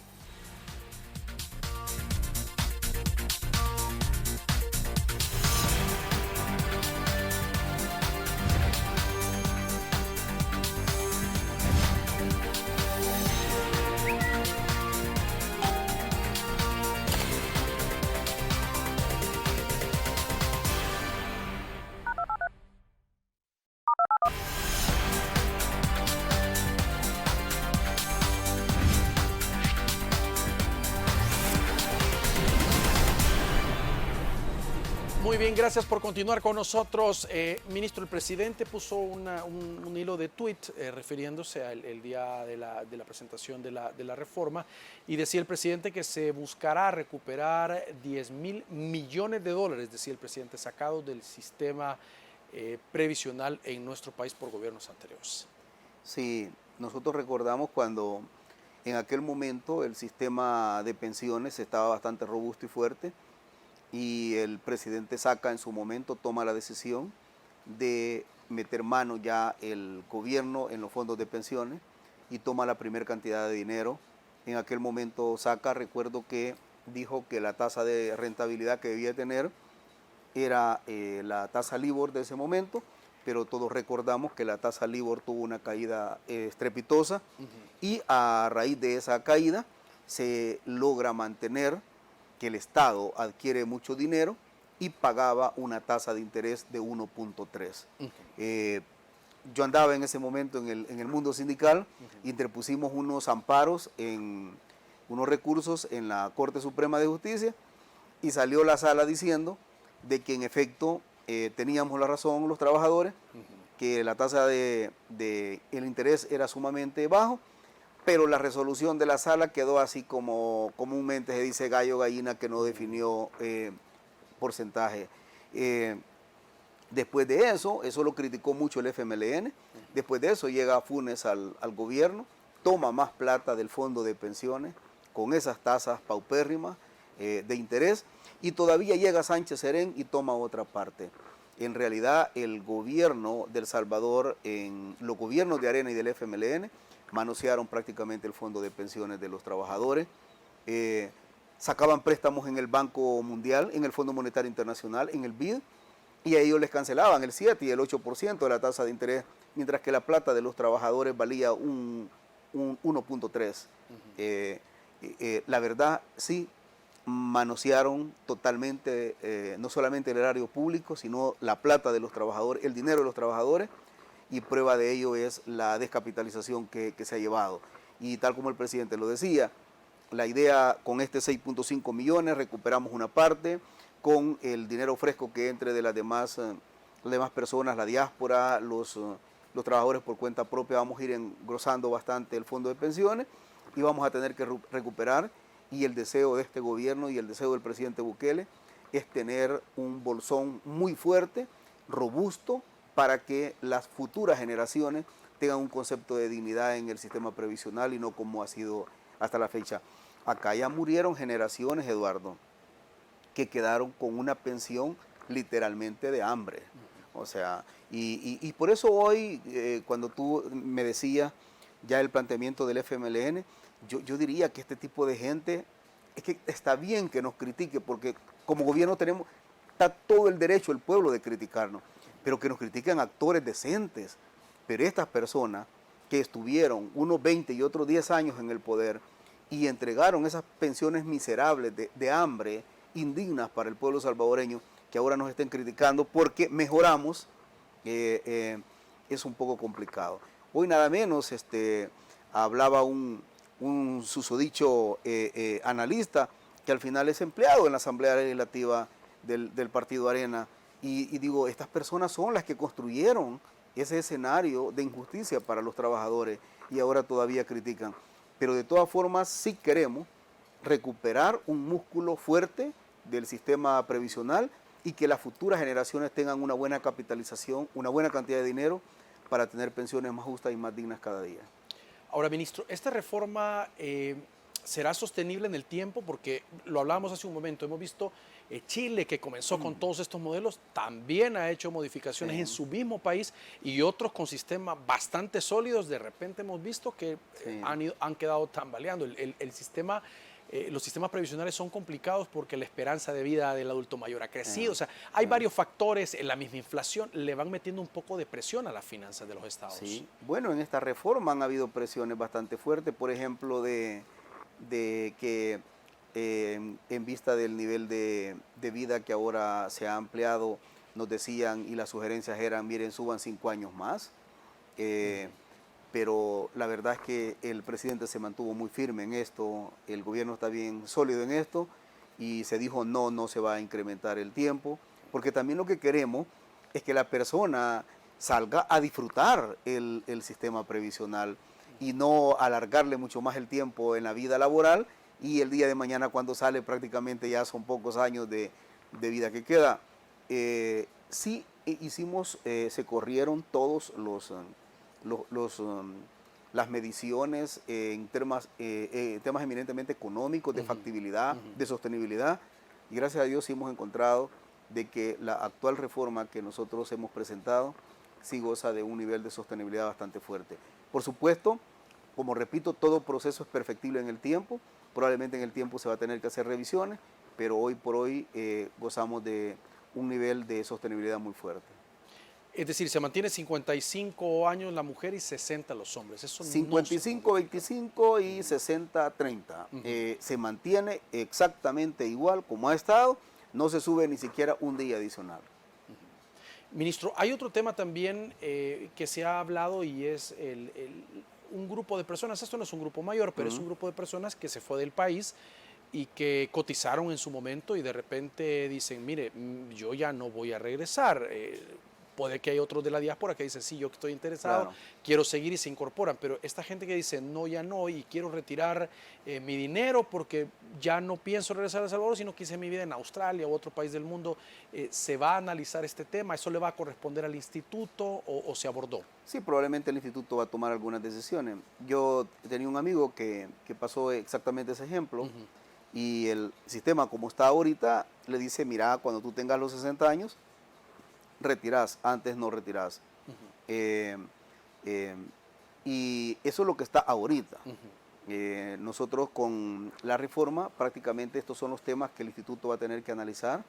Muy bien, gracias por continuar con nosotros. Ministro, el presidente puso un hilo de tweet refiriéndose al el día de la presentación de la reforma, y decía el presidente que se buscará recuperar 10.000 millones de dólares, decía el presidente, sacados del sistema previsional en nuestro país por gobiernos anteriores. Sí, nosotros recordamos cuando en aquel momento el sistema de pensiones estaba bastante robusto y fuerte, y el presidente Saca en su momento toma la decisión de meter mano ya el gobierno en los fondos de pensiones y toma la primera cantidad de dinero. En aquel momento Saca, recuerdo que dijo que la tasa de rentabilidad que debía tener era la tasa LIBOR de ese momento, pero todos recordamos que la tasa LIBOR tuvo una caída estrepitosa, y a raíz de esa caída se logra mantener que el Estado adquiere mucho dinero y pagaba una tasa de interés de 1.3. Yo andaba en ese momento en el mundo sindical, interpusimos unos amparos, unos recursos en la Corte Suprema de Justicia, y salió la sala diciendo de que en efecto teníamos la razón los trabajadores, que la tasa de el interés era sumamente bajo, pero la resolución de la sala quedó así como comúnmente se dice gallo gallina, que no definió porcentaje. Después de eso lo criticó mucho el FMLN. Después de eso llega Funes al gobierno, toma más plata del fondo de pensiones con esas tasas paupérrimas de interés, y todavía llega Sánchez Serén y toma otra parte. En realidad el gobierno de El Salvador, los gobiernos de Arena y del FMLN, manosearon prácticamente el fondo de pensiones de los trabajadores, sacaban préstamos en el Banco Mundial, en el Fondo Monetario Internacional, en el BID, y a ellos les cancelaban el 7 y el 8% de la tasa de interés, mientras que la plata de los trabajadores valía un 1.3. La verdad, sí, manosearon totalmente, no solamente el erario público, sino la plata de los trabajadores, el dinero de los trabajadores, y prueba de ello es la descapitalización que se ha llevado. Y tal como el presidente lo decía, la idea con este 6.5 millones, recuperamos una parte, con el dinero fresco que entre de las demás personas, la diáspora, los trabajadores por cuenta propia, vamos a ir engrosando bastante el fondo de pensiones, y vamos a tener que recuperar, y el deseo de este gobierno y el deseo del presidente Bukele es tener un bolsón muy fuerte, robusto, para que las futuras generaciones tengan un concepto de dignidad en el sistema previsional, y no como ha sido hasta la fecha. Acá ya murieron generaciones, Eduardo, que quedaron con una pensión literalmente de hambre. O sea, y por eso hoy, cuando tú me decías ya el planteamiento del FMLN, yo diría que este tipo de gente, es que está bien que nos critique, porque como gobierno está todo el derecho el pueblo de criticarnos, pero que nos critiquen actores decentes. Pero estas personas que estuvieron unos 20 y otros 10 años en el poder y entregaron esas pensiones miserables de hambre, indignas para el pueblo salvadoreño, que ahora nos estén criticando porque mejoramos, es un poco complicado. Hoy nada menos hablaba un susodicho analista, que al final es empleado en la Asamblea Legislativa del Partido Arena, y digo, estas personas son las que construyeron ese escenario de injusticia para los trabajadores, y ahora todavía critican. Pero de todas formas sí queremos recuperar un músculo fuerte del sistema previsional, y que las futuras generaciones tengan una buena capitalización, una buena cantidad de dinero para tener pensiones más justas y más dignas cada día. Ahora, ministro, ¿esta reforma será sostenible en el tiempo? Porque lo hablábamos hace un momento, hemos visto Chile, que comenzó con todos estos modelos, también ha hecho modificaciones en su mismo país, y otros con sistemas bastante sólidos, de repente hemos visto que han quedado tambaleando. El sistema, los sistemas previsionales son complicados porque la esperanza de vida del adulto mayor ha crecido. O sea, hay varios factores, la misma inflación le van metiendo un poco de presión a las finanzas de los estados. Sí, bueno, en esta reforma han habido presiones bastante fuertes, por ejemplo, de que en vista del nivel de vida que ahora se ha ampliado, nos decían, y las sugerencias eran, miren, suban 5 años más, pero la verdad es que el presidente se mantuvo muy firme en esto, el gobierno está bien sólido en esto, y se dijo no se va a incrementar el tiempo, porque también lo que queremos es que la persona salga a disfrutar el sistema previsional y no alargarle mucho más el tiempo en la vida laboral, y el día de mañana cuando sale prácticamente ya son pocos años de vida que queda. Sí hicimos, se corrieron todos las mediciones en temas eminentemente económicos, de factibilidad, de sostenibilidad, y gracias a Dios sí hemos encontrado de que la actual reforma que nosotros hemos presentado sí goza de un nivel de sostenibilidad bastante fuerte. Por supuesto, como repito, todo proceso es perfectible en el tiempo, probablemente en el tiempo se va a tener que hacer revisiones, pero hoy por hoy gozamos de un nivel de sostenibilidad muy fuerte. Es decir, se mantiene 55 años la mujer y 60 los hombres. Eso no 55, 25 y 60, 30. Se mantiene exactamente igual como ha estado, no se sube ni siquiera un día adicional. Ministro, hay otro tema también que se ha hablado y es un grupo de personas, esto no es un grupo mayor, pero es un grupo de personas que se fue del país y que cotizaron en su momento y de repente dicen, mire, yo ya no voy a regresar. Puede que hay otros de la diáspora que dicen, sí, yo estoy interesado, Claro. quiero seguir y se incorporan, pero esta gente que dice, no, ya no, y quiero retirar mi dinero porque ya no pienso regresar a El Salvador, sino que hice mi vida en Australia u otro país del mundo, ¿se va a analizar este tema? ¿Eso le va a corresponder al instituto o se abordó? Sí, probablemente el instituto va a tomar algunas decisiones. Yo tenía un amigo que pasó exactamente ese ejemplo, y el sistema como está ahorita le dice, mira, cuando tú tengas los 60 años, retirás, antes no retirás. Y eso es lo que está ahorita. Nosotros con la reforma, prácticamente estos son los temas que el instituto va a tener que analizar,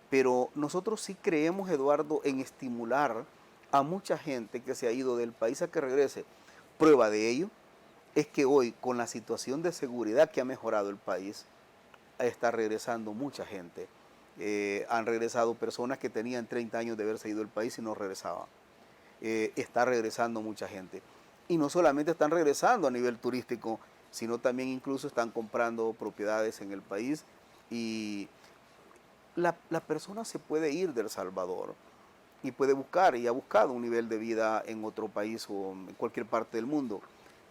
pero nosotros sí creemos, Eduardo, en estimular a mucha gente que se ha ido del país a que regrese. Prueba de ello es que hoy, con la situación de seguridad que ha mejorado el país, está regresando mucha gente. Han regresado personas que tenían 30 años de haberse ido del país y no regresaban. Está regresando mucha gente. Y no solamente están regresando a nivel turístico, sino también incluso están comprando propiedades en el país. Y la persona se puede ir de El Salvador y puede buscar, y ha buscado un nivel de vida en otro país o en cualquier parte del mundo.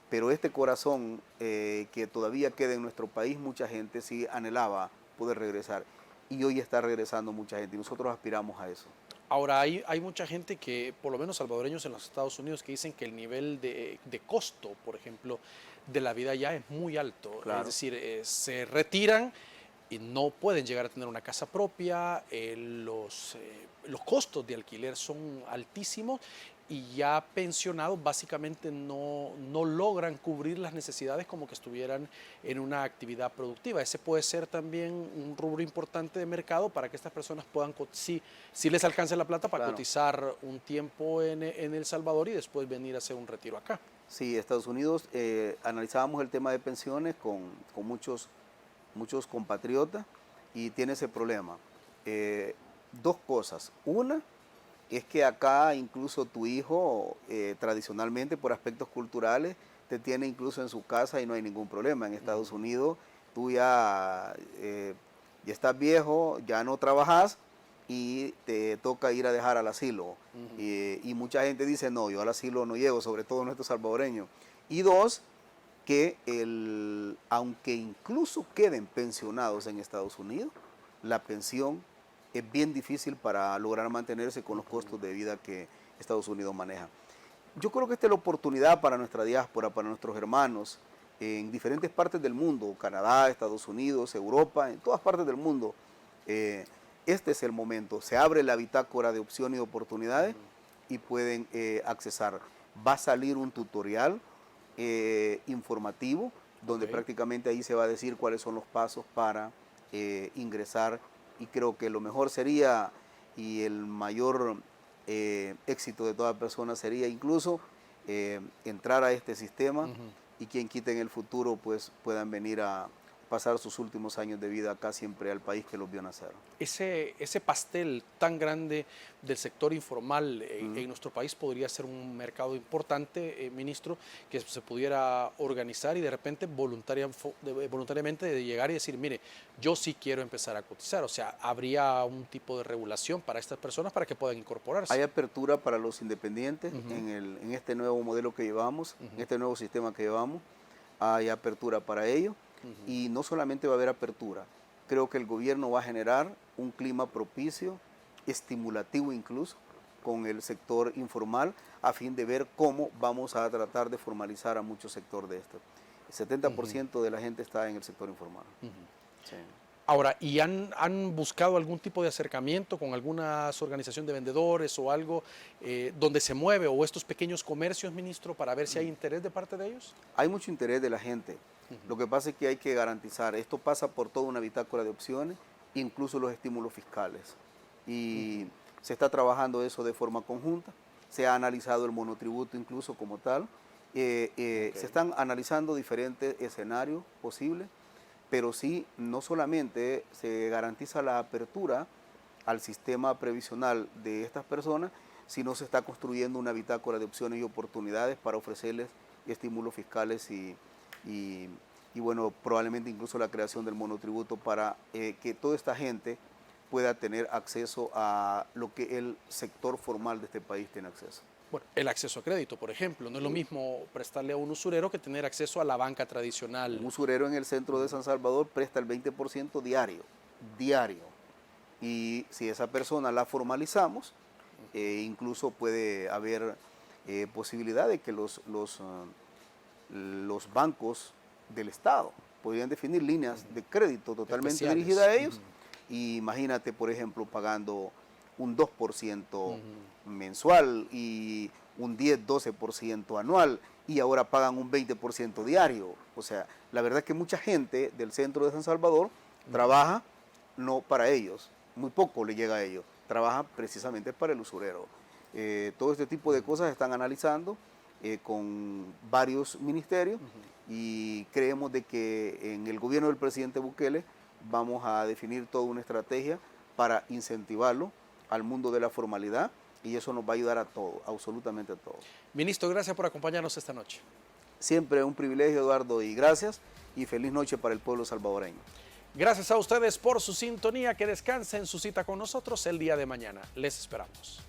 Pero este corazón que todavía queda en nuestro país, mucha gente sí anhelaba poder regresar. Y hoy está regresando mucha gente y nosotros aspiramos a eso. Ahora, hay mucha gente que, por lo menos salvadoreños en los Estados Unidos, que dicen que el nivel de costo, por ejemplo, de la vida ya es muy alto. Claro. Es decir, se retiran y no pueden llegar a tener una casa propia, los costos de alquiler son altísimos y ya pensionados básicamente no logran cubrir las necesidades como que estuvieran en una actividad productiva. Ese puede ser también un rubro importante de mercado para que estas personas puedan, si les alcanza la plata, para cotizar un tiempo en El Salvador y después venir a hacer un retiro acá. Sí, Estados Unidos, analizábamos el tema de pensiones con muchos compatriotas y tiene ese problema. Dos cosas. Una es que acá incluso tu hijo, tradicionalmente por aspectos culturales, te tiene incluso en su casa y no hay ningún problema. En Estados Unidos tú ya estás viejo, ya no trabajas y te toca ir a dejar al asilo. Y mucha gente dice, no, yo al asilo no llego, sobre todo nuestros salvadoreños. Y dos, que aunque incluso queden pensionados en Estados Unidos, la pensión es bien difícil para lograr mantenerse con los costos de vida que Estados Unidos maneja. Yo creo que esta es la oportunidad para nuestra diáspora, para nuestros hermanos en diferentes partes del mundo, Canadá, Estados Unidos, Europa, en todas partes del mundo. Este es el momento, se abre la bitácora de opciones y oportunidades y pueden accesar. Va a salir un tutorial informativo, donde prácticamente ahí se va a decir cuáles son los pasos para ingresar, y creo que lo mejor sería y el mayor éxito de toda persona sería incluso entrar a este sistema y quien quite en el futuro pues puedan venir a pasar sus últimos años de vida acá siempre al país que los vio nacer. Ese pastel tan grande del sector informal en nuestro país podría ser un mercado importante, ministro, que se pudiera organizar y de repente voluntariamente de llegar y decir, mire, yo sí quiero empezar a cotizar. O sea, habría un tipo de regulación para estas personas para que puedan incorporarse. Hay apertura para los independientes en este nuevo modelo que llevamos, en este nuevo sistema que llevamos. Hay apertura para ello. Y no solamente va a haber apertura, creo que el gobierno va a generar un clima propicio, estimulativo incluso, con el sector informal, a fin de ver cómo vamos a tratar de formalizar a mucho sector de esto. El 70% de la gente está en el sector informal. Sí. Ahora, ¿y han buscado algún tipo de acercamiento con alguna organización de vendedores o algo donde se mueve o estos pequeños comercios, ministro, para ver si hay interés de parte de ellos? Hay mucho interés de la gente. Lo que pasa es que hay que garantizar, esto pasa por toda una bitácora de opciones, incluso los estímulos fiscales. Y se está trabajando eso de forma conjunta, se ha analizado el monotributo incluso como tal, se están analizando diferentes escenarios posibles, pero sí, no solamente se garantiza la apertura al sistema previsional de estas personas, sino se está construyendo una bitácora de opciones y oportunidades para ofrecerles estímulos fiscales y bueno, probablemente incluso la creación del monotributo para que toda esta gente pueda tener acceso a lo que el sector formal de este país tiene acceso. Bueno, el acceso a crédito, por ejemplo, no es lo mismo prestarle a un usurero que tener acceso a la banca tradicional. Un usurero en el centro de San Salvador presta el 20% diario. Y si esa persona la formalizamos, incluso puede haber posibilidad de que los bancos del Estado podrían definir líneas de crédito totalmente especiales dirigidas a ellos. Y imagínate, por ejemplo, pagando un 2% mensual y un 10-12% anual, y ahora pagan un 20% diario. O sea, la verdad es que mucha gente del centro de San Salvador trabaja no para ellos, muy poco le llega a ellos, trabaja precisamente para el usurero. Todo este tipo de cosas se están analizando con varios ministerios y creemos de que en el gobierno del presidente Bukele vamos a definir toda una estrategia para incentivarlo al mundo de la formalidad, y eso nos va a ayudar a todo, absolutamente a todo. Ministro, gracias por acompañarnos esta noche. Siempre un privilegio, Eduardo, y gracias, y feliz noche para el pueblo salvadoreño. Gracias a ustedes por su sintonía, que descansen su cita con nosotros el día de mañana. Les esperamos.